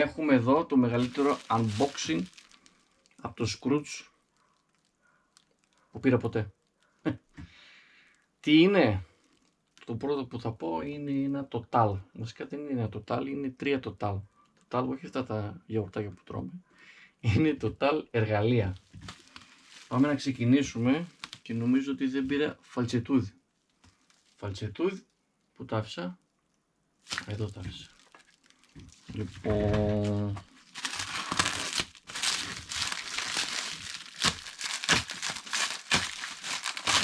Έχουμε εδώ το μεγαλύτερο unboxing από το Scrooge που πήρα ποτέ. Τι είναι? Το πρώτο που θα πω είναι ένα Total. Βασικά δεν είναι ένα Total, είναι 3 Total. Total, όχι αυτά τα γιαουρτάκια που τρώμε. Είναι Total εργαλεία. Πάμε να ξεκινήσουμε και νομίζω ότι δεν πήρα φαλτσετούδι. Φαλτσετούδι, που τα άφησα? Εδώ τα άφησα. Λοιπόν,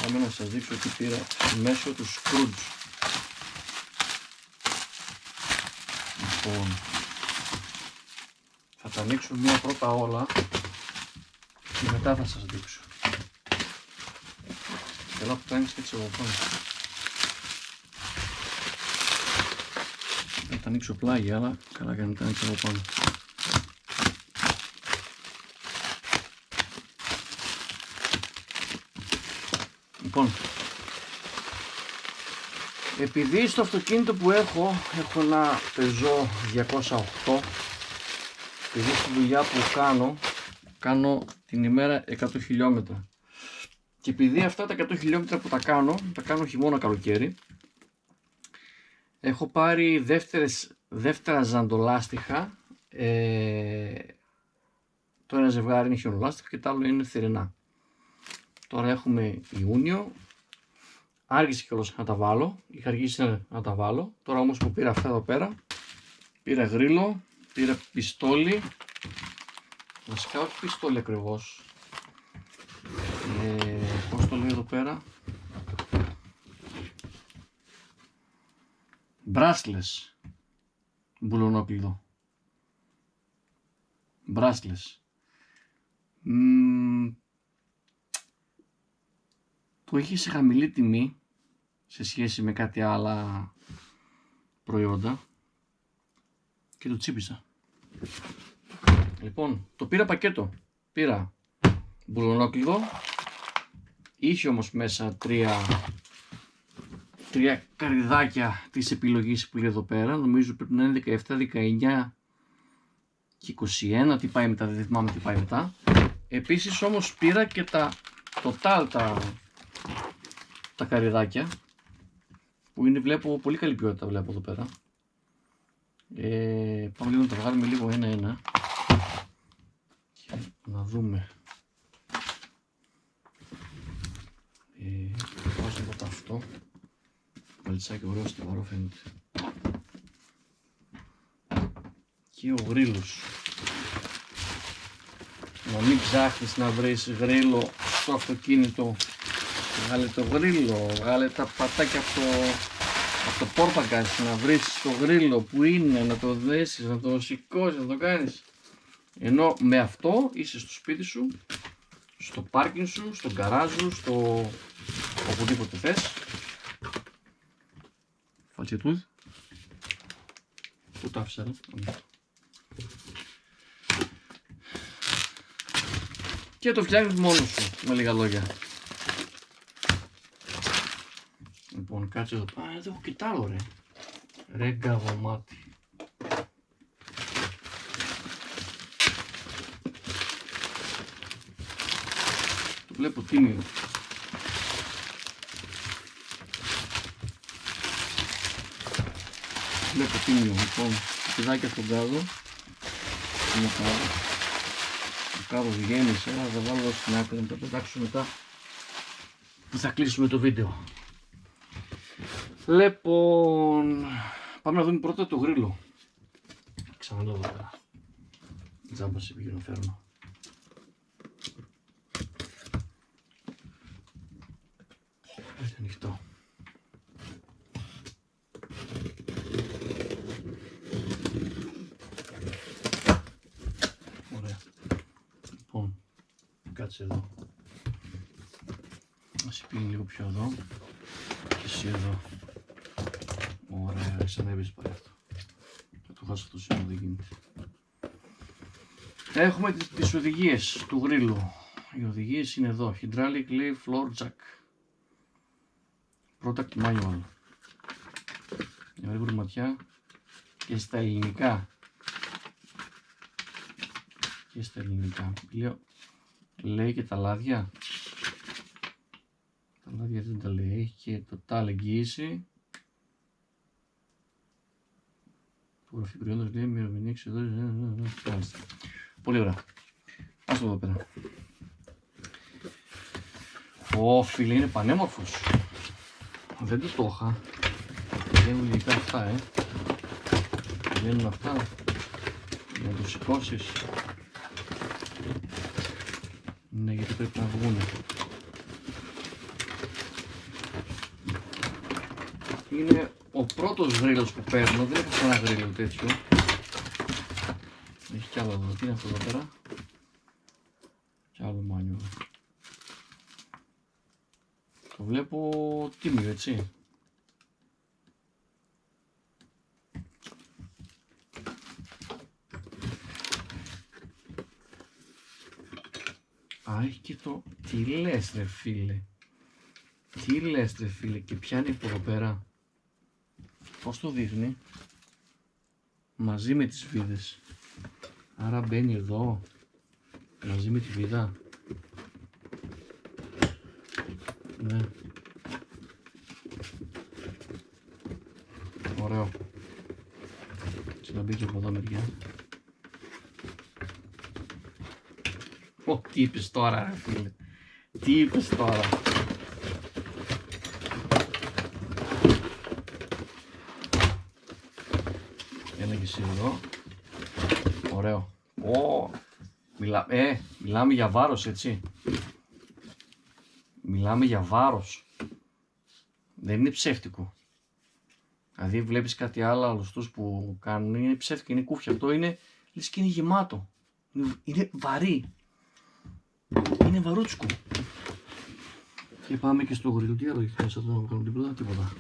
πάμε να σας δείξω τι πήρα μέσω του Scrooge. Λοιπόν, θα τα ανοίξω μία πρώτα όλα και μετά θα σας δείξω. Καλά που κάνεις και έτσι από πάνω. Θα τα ανοίξω πλάγι, αλλά καλά κάνει τα ανοίξω από πάνω. Λοιπόν, επειδή στο αυτοκίνητο που έχω ένα Peugeot 208, επειδή στη δουλειά που κάνω την ημέρα 100 χιλιόμετρα και επειδή αυτά τα 100 χιλιόμετρα που τα κάνω χειμώνα καλοκαίρι, έχω πάρει δεύτερα ζαντολάστιχα. Το ένα ζευγάρι είναι χιονολάστιχα και το άλλο είναι θερινά. Τώρα έχουμε Ιούνιο, άργησε κιόλας να τα βάλω, είχα αργήσει να τα βάλω. Τώρα όμως που πήρα αυτά εδώ πέρα, πήρα γρίλο, πήρα πιστόλι, βασικά όχι πιστόλι ακριβώς, πώς το λέει εδώ πέρα, μπράσλες, μπουλονόκλειδο, μπράσλες. Το είχε σε χαμηλή τιμή σε σχέση με κάτι άλλα προϊόντα και το τσίπησα. Λοιπόν, το πήρα πακέτο. Πήρα μπουλονόκλειδο, είχε όμως μέσα τρία καρυδάκια της επιλογής που λέει εδώ πέρα. Νομίζω πρέπει να είναι 17, 19 και 21, τι πάει μετά, δεν θυμάμαι τι πάει μετά. Επίσης όμως πήρα και τα Total, τα καρυδάκια που είναι, βλέπω, πολύ καλή ποιότητα, βλέπω εδώ πέρα. Πάμε λίγο να τα βγάλουμε λίγο ένα-ένα και να δούμε. Βάζω εδώ αυτό. Παλιτσάκι ωραίο, στιβαρό φαίνεται. Και ο γρίλος. Να μην ψάχνεις να βρεις γρίλο στο αυτοκίνητο. Βγάλε το γρίλο, βγάλε τα πατάκια από το πόρπαγκας, να βρεις το γρίλο που είναι, να το δέσεις, να το σηκώσεις, να το κάνεις. Ενώ με αυτό είσαι στο σπίτι σου, στο πάρκινγκ σου, στο γκαράζ σου, στο οπουδήποτε θες. Φαλτσετούδι. Πού τα άφησα, ρε? Και το φτιάχνεις μόνος σου, με λίγα λόγια. Λοιπόν, κάτσε εδώ. Εδώ έχω κιτάλο, ρε. Ρε γκαβομάτι. Το βλέπω τίμιο. Βλέπω τίμιο. Λοιπόν, πηδάκια στον κάδο. Είναι κάδο. Ο κάδος γέμισε, αλλά θα βάλω στην άκρη να τα πετάξω μετά που θα κλείσουμε το βίντεο. Λοιπόν, πάμε να δούμε πρώτα το γρίλο. Ξαναλέω εδώ πέρα. Τζάμπα σε πηγαίνω φέρνω. Είναι ανοιχτό. Ωραία. Λοιπόν, κάτσε εδώ. Ας πήγαινε λίγο πιο εδώ. Και εσύ εδώ. Ωραία, σαν να έπαιζε πάλι αυτό. Θα το χάσω αυτό σήμερα, δεν γίνεται. Έχουμε τις οδηγίες του γρίλου. Οι οδηγίες είναι εδώ. Hydraulic Leaf Floor Jack. Product Manual. Για να ρίχνουμε ματιά και στα ελληνικά. και στα ελληνικά. Λέει και τα λάδια. Τα λάδια δεν τα λέει. Έχει και total εγγύηση. Υπογραφή προϊόντος λέει ημερομηνία εξοδότηση. Πολύ ωραία. Ας το εδώ πέρα. Ω φίλε, είναι πανέμορφος. Δεν το είχα. Βγαίνουν λογικά αυτά, Βγαίνουν αυτά. Να το σηκώσεις. Ναι, γιατί πρέπει να βγουν. Είναι ο πρώτος γρίλος που παίρνω. Δεν έχω κανένα γρίλο τέτοιο. Έχει κι άλλο εδώ. Τι είναι αυτό εδώ πέρα? Κι άλλο μάνιο. Το βλέπω τίμιο, έτσι. Α, έχει και το... Τι λες ρε φίλε. Τι λες ρε φίλε. Και πιάνει από εδώ πέρα. Πώς το δείχνει? Μαζί με τις βίδες. Άρα μπαίνει εδώ. Μαζί με τη βίδα. Ναι. Ωραίο. Έτσι να μπει και από εδώ μεριά. Ω, τι είπες τώρα ρε φίλε. Τι είπες τώρα. Ένα και εσύ εδώ. Ωραίο. Ω, μιλάμε για βάρος, έτσι. Μιλάμε για βάρος. Δεν είναι ψεύτικο. Δηλαδή βλέπεις κάτι άλλο άλλους που κάνουν, είναι ψεύτικο, είναι κούφια. Αυτό είναι, λες και είναι γεμάτο. Είναι βαρύ. Είναι βαρούτσκο. Και πάμε και στο γρίλο. Τι άλλο έχει μέσα εδώ να κάνουμε τίποτα.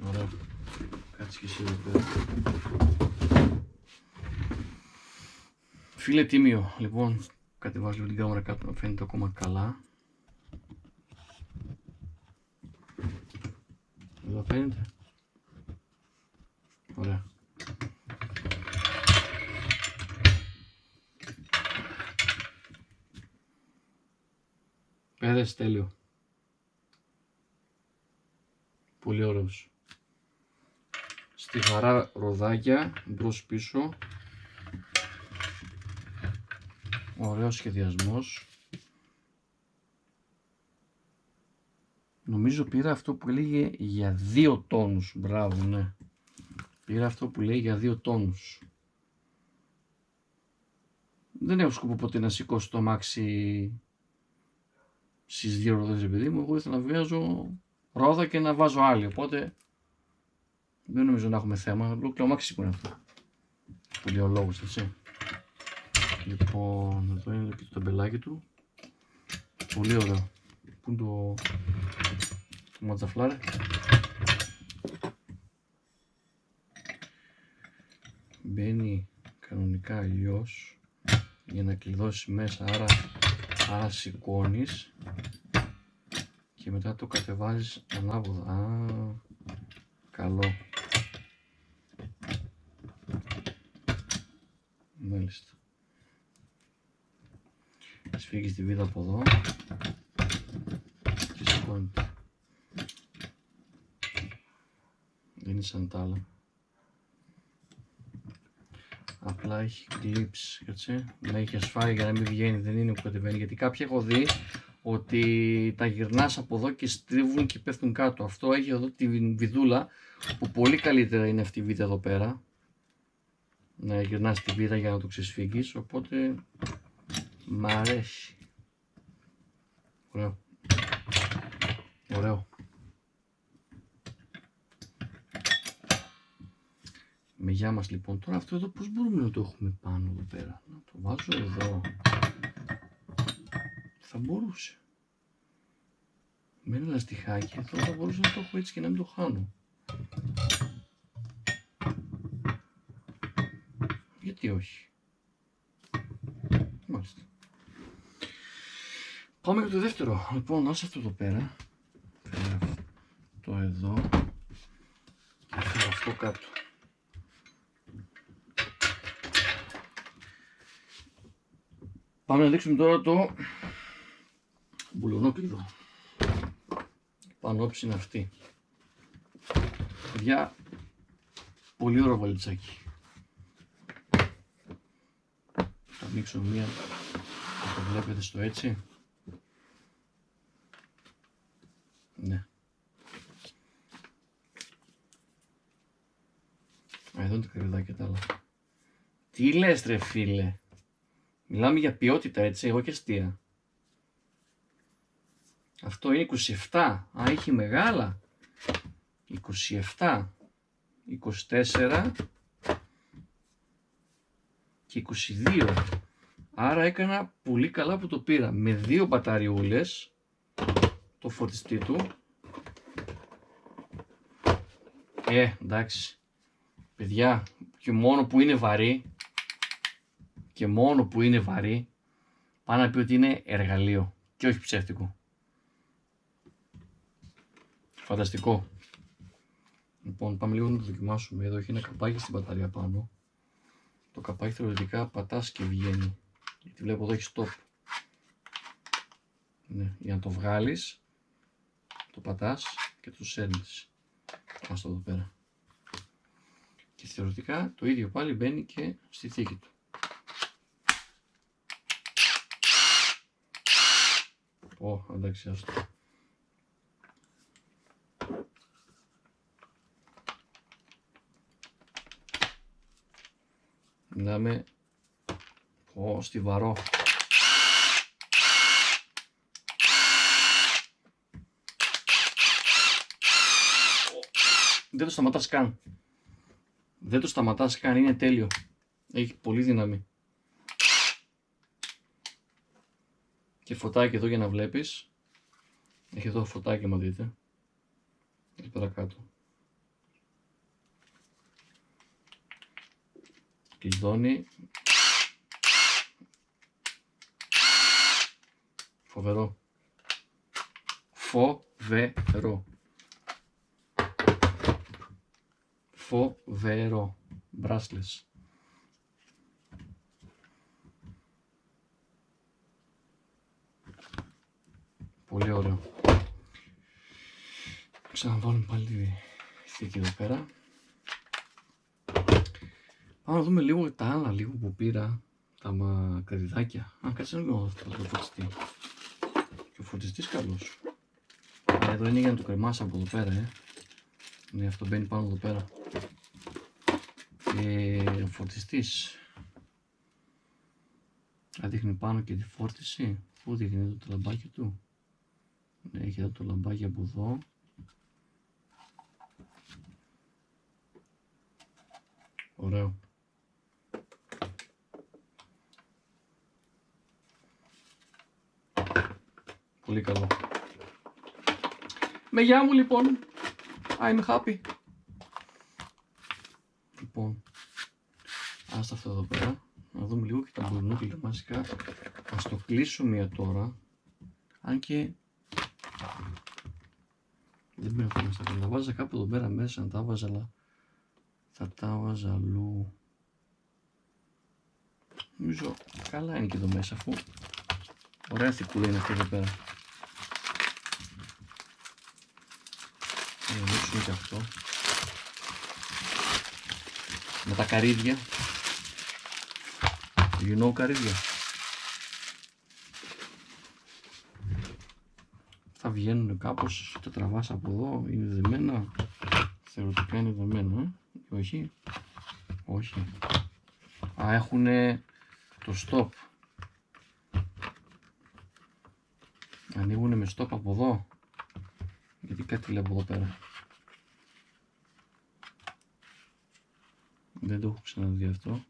Ωραία. Κάτσε και εσύ εδώ πέρα. Φίλε τίμιο, λοιπόν, κατεβάζω λίγο την κάμερα κάτω να φαίνεται ακόμα καλά. Εδώ φαίνεται. Ωραία. Πέρασε τέλειο. Πολύ ωραίος. Στιβαρά ροδάκια, μπρος πίσω. Ωραίος σχεδιασμός. Νομίζω πήρα αυτό που έλεγε για 2 τόνους. Μπράβο, ναι. Πήρα αυτό που λέει για 2 τόνους. Δεν έχω σκοπό ποτέ να σηκώσω το αμάξι στις 2 ρόδες, επειδή μου. Εγώ ήθελα να βγάζω ρόδα και να βάζω άλλη. Οπότε δεν νομίζω να έχουμε θέμα. Λόγω το αμάξι σηκώνει αυτό. Που λέει ο λόγος, έτσι. Λοιπόν, εδώ είναι και το ταμπελάκι του. Πολύ ωραίο. Πού είναι το ματζαφλάρι. Μπαίνει κανονικά αλλιώς για να κλειδώσει μέσα, άρα σηκώνεις και μετά το κατεβάζεις ανάποδα. Α, καλό. Μάλιστα. Σφίγγεις τη βίδα από εδώ και σηκώνεται. Δεν είναι σαν τα άλλα. Απλά έχει κλίψ, έτσι, να έχει ασφάλεια για να μην βγαίνει, δεν είναι που κατεβαίνει. Γιατί κάποιοι έχω δει ότι τα γυρνάς από εδώ και στρίβουν και πέφτουν κάτω. Αυτό έχει εδώ τη βιδούλα που πολύ καλύτερα είναι αυτή η βίδα εδώ πέρα. Να γυρνάς τη βίδα για να το ξεσφίγγεις, οπότε μ' αρέσει. Ωραίο. Ωραίο. Με γεια μας λοιπόν. Τώρα αυτό εδώ πώς μπορούμε να το έχουμε πάνω εδώ πέρα? Να το βάζω εδώ. Θα μπορούσε. Με ένα λαστιχάκι εδώ θα μπορούσα να το έχω έτσι και να μην το χάνω. Γιατί όχι. Μάλιστα. Πάμε για το δεύτερο. Λοιπόν, άσε αυτό εδώ πέρα. Φέρω αυτό εδώ. Και φέρω αυτό κάτω. Πάμε να δείξουμε τώρα το μπουλονόκλειδο. Πανόψη είναι αυτή. Παιδιά, πολύ ωραίο βαλιτσάκι. Θα ανοίξω μία, θα το βλέπετε στο έτσι. Ναι. Εδώ είναι το κρυβιδάκι και τα άλλα. Τι λες ρε φίλε. Μιλάμε για ποιότητα έτσι, εγώ και αστεία. Αυτό είναι 27. Α, έχει μεγάλα. 27. 24. Και 22. Άρα έκανα πολύ καλά που το πήρα. Με 2 μπαταριούλες. Το φορτιστή του. Εντάξει. Παιδιά, και μόνο που είναι βαρύ. Και μόνο που είναι βαρύ. Πάνω να πει ότι είναι εργαλείο. Και όχι ψεύτικο. Φανταστικό. Λοιπόν, πάμε λίγο να το δοκιμάσουμε. Εδώ έχει ένα καπάκι στην μπαταρία πάνω. Το καπάκι θεωρητικά πατάς και βγαίνει. Γιατί βλέπω εδώ έχει stop. Ναι, για να το βγάλεις, το πατάς και το σέρνεις. Ας το εδώ πέρα. Και θεωρητικά το ίδιο πάλι μπαίνει και στη θήκη του. Εντάξει, άστο. Μιλάμε στιβαρό. Δεν το σταματάς καν. Δεν το σταματάς καν, είναι τέλειο. Έχει πολύ δύναμη. Και φωτάκι εδώ για να βλέπεις. Έχει εδώ φωτάκι, μα δείτε. Εδώ πέρα κάτω. Κλειδώνει. Φοβερό. Φοβερό. Φοβερό. Μπράσλες. Πολύ ωραίο. Ξαναβάλουμε πάλι τη θήκη εδώ πέρα. Πάμε να δούμε λίγο τα άλλα λίγο που πήρα. Τα μακαριδάκια. Κάτσε να δω αυτό το φορτιστή. Και ο φορτιστής καλός. Εδώ είναι για να το κρεμάσει από εδώ πέρα. Ναι, αυτό μπαίνει πάνω εδώ πέρα. Και ο φορτιστής δείχνει πάνω και τη φόρτιση. Πού δείχνει εδώ το λαμπάκι του. Ναι, έχει εδώ το λαμπάκι από εδώ. Ωραίο. Πολύ καλό. Με γεια μου λοιπόν. I'm happy. Λοιπόν, άστα αυτό εδώ πέρα. Να δούμε λίγο και τα μπουρνούκλια μαζικά. Ας το κλείσουμε τώρα. Αν και δεν πρέπει να τα τα βάζα κάπου εδώ πέρα μέσα, να τα βάζα, αλλά θα τα βάζα αλλού. Νομίζω καλά είναι και εδώ μέσα, αφού ωραία θικούλα είναι αυτή εδώ πέρα. Θα ανοίξουμε και αυτό. Με τα καρύδια. You know καρύδια. Θα βγαίνουν κάπως, τα τραβάς από εδώ, είναι δεμένα. Θεωρητικά είναι δεμένα, όχι. Όχι. Έχουνε το stop. Ανοίγουνε με stop από εδώ. Γιατί κάτι βλέπω εδώ πέρα. Δεν το έχω ξαναδεί αυτό.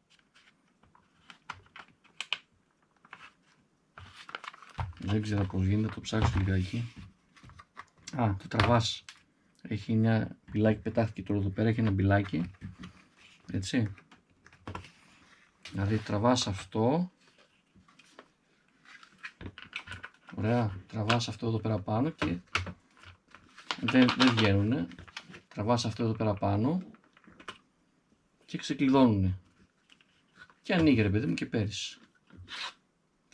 Δεν ξέρω πως γίνεται, το ψάξω λιγάκι. Το τραβάς. Έχει ένα πιλάκι, πετάχθηκε τώρα εδώ πέρα, έχει ένα πιλάκι. Έτσι. Δηλαδή τραβάς αυτό. Ωραία. Τραβάς αυτό εδώ πέρα πάνω και δεν βγαίνουνε. Τραβάς αυτό εδώ πέρα πάνω και ξεκλειδώνουνε. Και ανοίγει ρε παιδί μου και παίρνεις.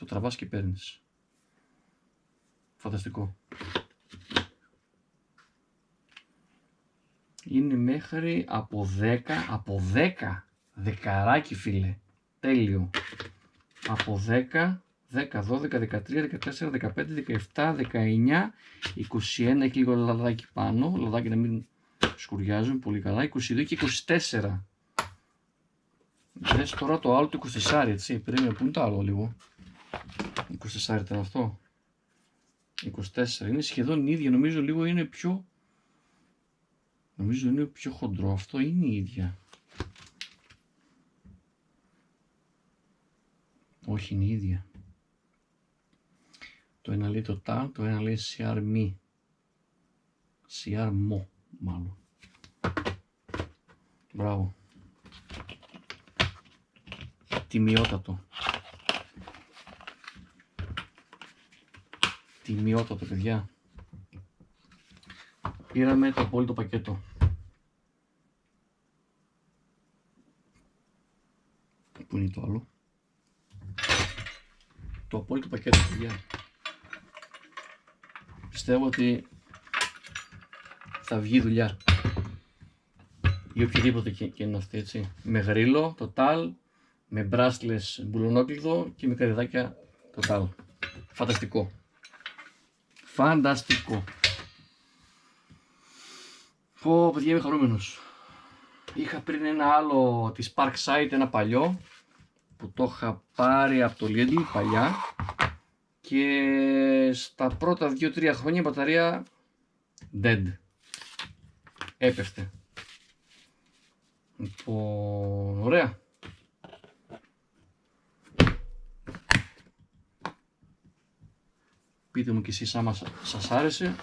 Το τραβάς και παίρνεις. Φανταστικό. Είναι μέχρι από 10, δεκαράκι φίλε. Τέλειο. Από 10, 12, 13, 14, 15, 17, 19, 21, έχει λίγο λαδάκι πάνω, λαδάκι να μην σκουριάζουν πολύ καλά, 22 και 24. Δες τώρα το άλλο το 24, έτσι, περίμενε που είναι το άλλο λίγο. 24 ήταν αυτό. 24, είναι σχεδόν ίδια, νομίζω λίγο είναι πιο... Νομίζω είναι πιο χοντρό, αυτό είναι η ίδια. Όχι, είναι η ίδια. Το ένα λέει το total, το ένα λέει CR mo, μάλλον. Μπράβο. Τιμιότατο. Τιμιότατο, παιδιά. Πήραμε το απόλυτο πακέτο. Πού είναι το άλλο? Το απόλυτο πακέτο, παιδιά. Πιστεύω ότι θα βγει δουλειά. Ή οποιαδήποτε και είναι αυτή, έτσι. Με γρίλο, total, με μπράσλες μπουλονόκλειδο και με καρυδάκια total. Φανταστικό. Φανταστικό. Πω, παιδιά, είμαι χαρούμενος. Είχα πριν ένα άλλο της Parkside, ένα παλιό, που το είχα πάρει από το Lidl παλιά και στα πρώτα 2-3 χρόνια η μπαταρία dead. Έπεφτε. Λοιπόν, ωραία. Πείτε μου κι εσείς άμα σας άρεσε.